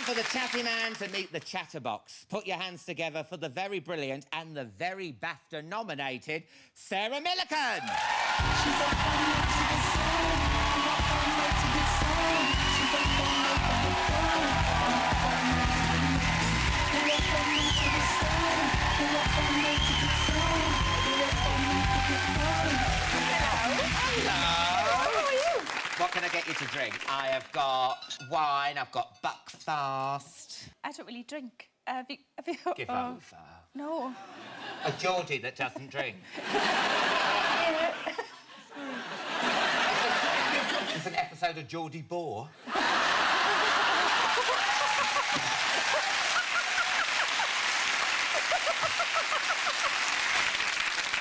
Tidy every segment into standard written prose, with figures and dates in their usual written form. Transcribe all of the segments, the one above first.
for the Chatty Man to meet the Chatterbox. Put your hands together for the very brilliant and the very BAFTA-nominated Sarah Millican. What can I get you to drink? I have got wine, I've got Buckfast. I don't really drink. Have you Give over. No. A Geordie that doesn't drink. It's an episode of Geordie Bore.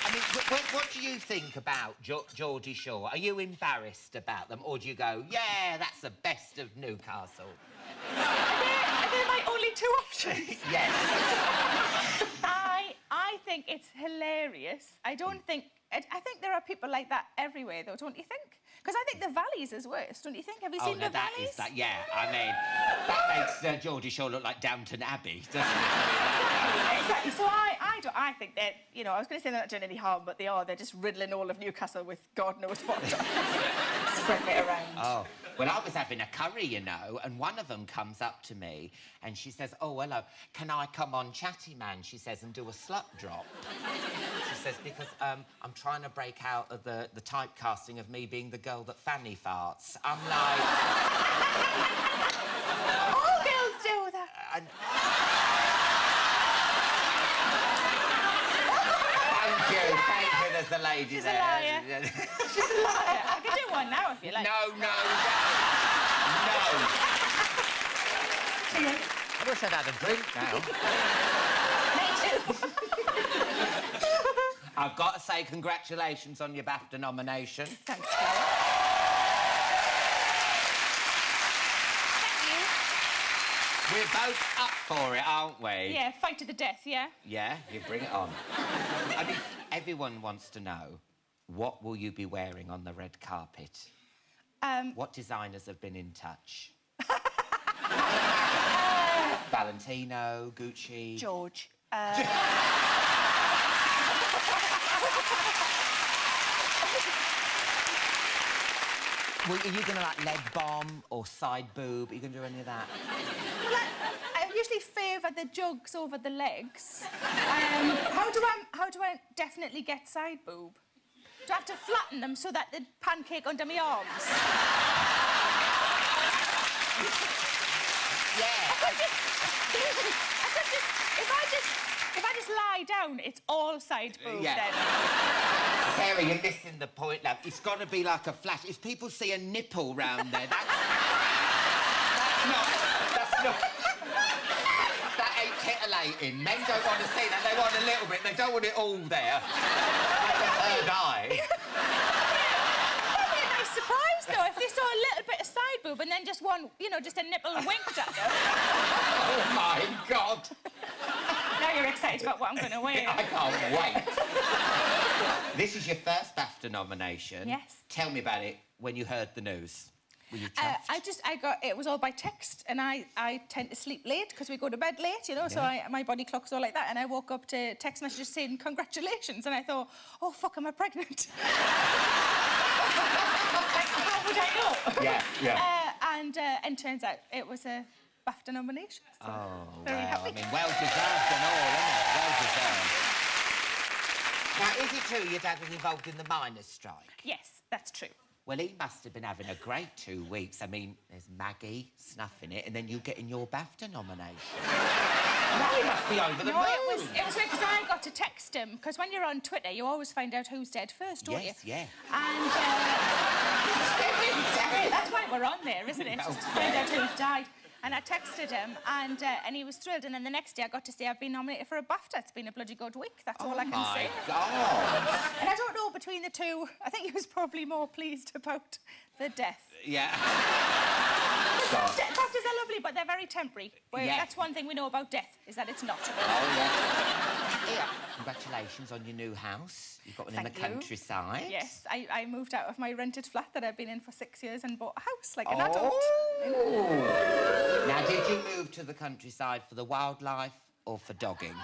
I mean, what do you think about Geordie Shore? Are you embarrassed about them, or do you go, yeah, that's the best of Newcastle? Are they my only two options? Yes. I think it's hilarious. I think there are people like that everywhere, though, don't you think? Because I think the Valleys is worse, don't you think? Have you seen the Valleys? Yeah, I mean, that makes Geordie Shore look like Downton Abbey, doesn't it? Exactly. So I think that, you know, I was going to say they're not doing any harm, but they are. They're just riddling all of Newcastle with God knows what. Spreading it around. Oh, well, I was having a curry, you know, and one of them comes up to me and she says, oh, hello, can I come on Chatty Man, she says, and do a slut drop? She says, because I'm trying to break out of the typecasting of me being the girl that Fanny farts. I'm like... All girls do that. Thank you, there's the lady She's there. A liar. She's a liar. I can do one now if you like. No. I wish I'd had a drink now. Me too. I've got to say congratulations on your BAFTA nomination. Thanks, Sarah. We're both up for it, aren't we? Yeah, fight to the death, yeah? Yeah, you bring it on. I mean, everyone wants to know, what will you be wearing on the red carpet? What designers have been in touch? Valentino, Gucci... George. Well, are you going to, like, leg bomb or side boob? Are you going to do any of that? Well, I usually favour the jugs over the legs. How do I definitely get side boob? Do I have to flatten them so that they pancake under my arms? If I just lie down, it's all side boob then. Sarah, you're missing the point, love. It's got to be like a flash. If people see a nipple round there, that's not... That ain't titillating. Men don't want to see that. They want a little bit. They don't want it all there. Like a third eye. That'd be a nice surprise, though, if they saw a little bit of side boob and then just one, you know, just a nipple winked at them. Oh, my God. Now you're excited about what I'm going to wear. I can't wait. This is your first BAFTA nomination. Yes. Tell me about it when you heard the news. Were you chuffed? It was all by text, and I tend to sleep late because we go to bed late, you know, so my body clock's all like that, and I woke up to text messages saying congratulations, and I thought, oh, fuck, am I pregnant? Like, how would I know? Yeah. And turns out it was a BAFTA nomination. So very happy. I mean, well-deserved and all, isn't it? Well-deserved. Now, is it true your dad was involved in the miners' strike? Yes, that's true. Well, he must have been having a great 2 weeks. I mean, there's Maggie snuffing it, and then you getting your BAFTA nomination. Now he must be over the moon. It was weird because I got to text him, because when you're on Twitter, you always find out who's dead first, don't you? Yes, yeah. And that's why we're on there, isn't it? Just to find out who's died. And I texted him, and he was thrilled. And then the next day, I got to say I've been nominated for a BAFTA. It's been a bloody good week. That's all I can say. Oh, my God. And I don't know, between the two, I think he was probably more pleased about the death. Yeah. BAFTAs are lovely, but they're very temporary. That's one thing we know about death, is that it's not. Oh, yeah. Here, congratulations on your new house. You've got one in the countryside. Yes, I moved out of my rented flat that I've been in for 6 years and bought a house like an adult. Now, did Would you move to the countryside for the wildlife or for dogging?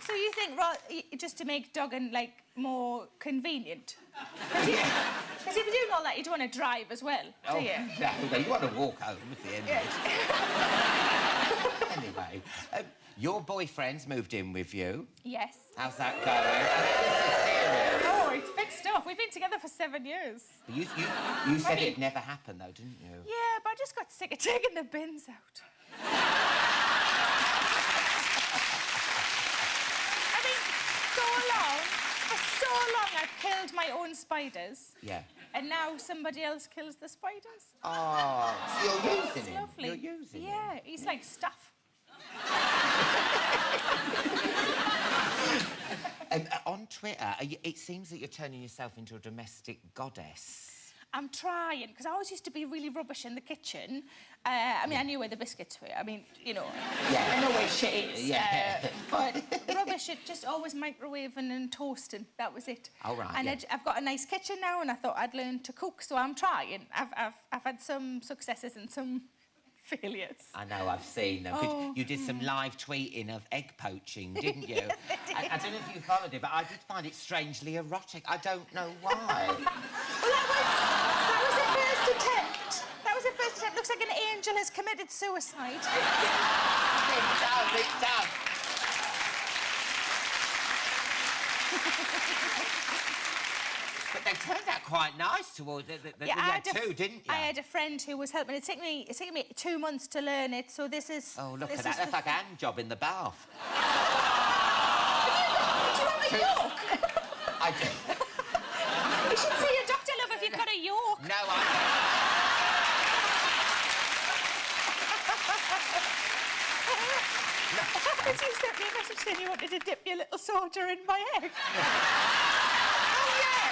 So you think just to make dogging, like, more convenient? Because if you're doing all that, you don't want to drive as well, do you? No, you want to walk home at the end of it. Anyway, your boyfriend's moved in with you. Yes. How's that going? This is serious. Oh, it's big stuff. We've been together for 7 years. You said it'd never happen, though, didn't you? Yeah, but I just got sick of taking the bins out. I mean, for so long, I've killed my own spiders. Yeah. And now somebody else kills the spiders. Oh, so you're using him? Lovely. You're using him? Yeah, he's like stuff. On Twitter, it seems that you're turning yourself into a domestic goddess. I'm trying, because I always used to be really rubbish in the kitchen. I mean, I knew where the biscuits were. I mean, you know, Yeah. I know where shit is. Yeah. But rubbish, it just always microwaving and toasting. That was it. Oh, right, And yeah. I've got a nice kitchen now, and I thought I'd learn to cook, so I'm trying. I've had some successes and some failures. I know, I've seen them. 'Cause you did some live tweeting of egg poaching, didn't you? Yes, I did. I don't know if you followed it, but I did find it strangely erotic. I don't know why. Well, that was the first attempt. That was the first attempt. Looks like an angel has committed suicide. It does. But they turned out quite nice towards it. You had two, didn't you? I had a friend who was helping. It's taken me 2 months to learn it, so this is... Oh, look at that. That's like a hand job in the bath. Do you have a yolk? I do. You should see your doctor, love, if you've got a yolk. No, You sent me a message saying you wanted to dip your little soldier in my egg. Oh, yeah.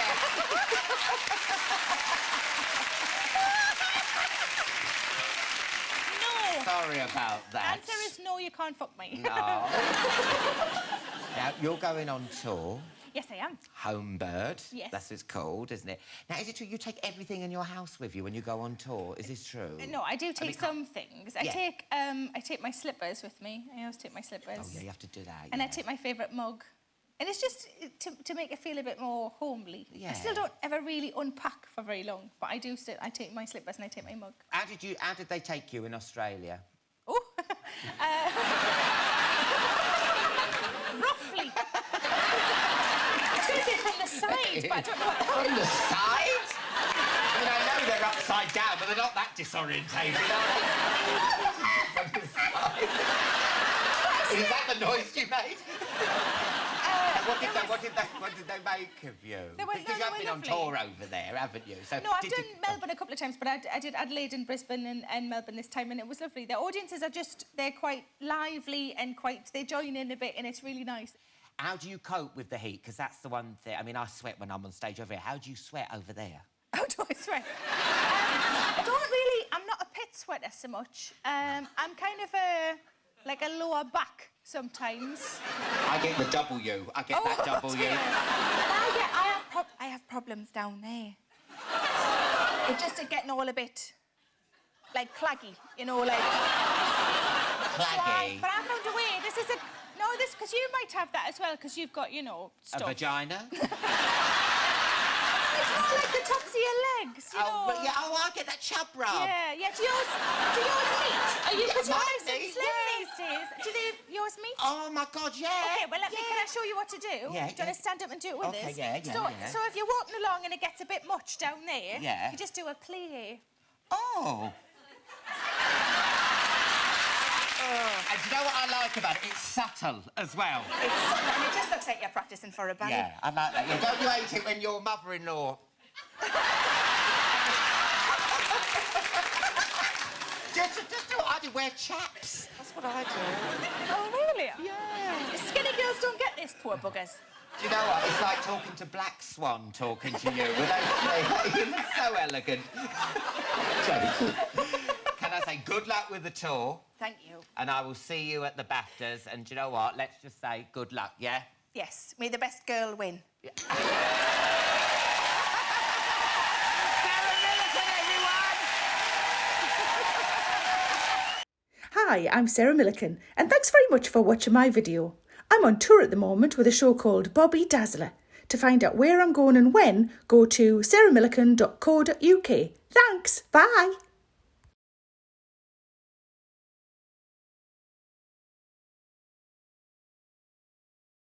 No. Sorry about The that. answer is no, you can't fuck me. No. Now, you're going on tour. Yes, I am. Homebird. Yes. That's what it's called, isn't it? Now, is it true you take everything in your house with you when you go on tour? Is this true? No, I do take some things. I take my slippers with me. I always take my slippers. Oh, yeah, you have to do that. And yeah. I take my favourite mug. And it's just to make it feel a bit more homely. Yeah. I still don't ever really unpack for very long, but I do still. I take my slippers and I take my mug. How did they take you in Australia? Oh, roughly. I was going to say from the side, but I don't know what... From the side? I mean, I know they're upside down, but they're not that disorientated, are they? From the side. Is that the noise you made? What did they make of you? Because you have been on tour over there, haven't you? So no, I've done Melbourne a couple of times, but I did Adelaide and Brisbane and Melbourne this time, and it was lovely. The audiences are they're quite lively and they join in a bit, and it's really nice. How do you cope with the heat? Because that's the one thing. I mean, I sweat when I'm on stage over here. How do you sweat over there? How do I sweat? I'm not a pit sweater so much. I'm kind of like a lower back sometimes. I get the W. I get that W. Dear. I have problems down there. It's just getting all a bit like claggy, you know, like. Claggy. But I found a way. This because you might have that as well because you've got, you know, stuff. A vagina? It's more like the tops of your legs, you know. But yeah, I get that chub rub. Yeah. Do yours meet? Are you because you're nice and meet, slim these days? Do yours meet? Oh my God, yeah. Okay, well can I show you what to do? Yeah. Do you want to stand up and do it with us? Okay, yeah. So if you're walking along and it gets a bit much down there, yeah, you just do a play. Oh. And do you know what I like about it? It's subtle as well. It's subtle, and it just looks like you're practising for a ballet. Yeah, I like that. Yeah, don't you hate it when your mother-in-law... just do what I do, wear chaps. That's what I do. Oh, really? Yeah. Skinny girls don't get this, poor buggers. Do you know what? It's like talking to Black Swan talking to you. You're so elegant. Can I say good luck with the tour? Thank you. And I will see you at the BAFTAs. And do you know what? Let's just say good luck, yeah? Yes. May the best girl win. Yeah. Hi, I'm Sarah Millican, and thanks very much for watching my video. I'm on tour at the moment with a show called Bobby Dazzler. To find out where I'm going and when, go to sarahmillican.co.uk. Thanks, bye.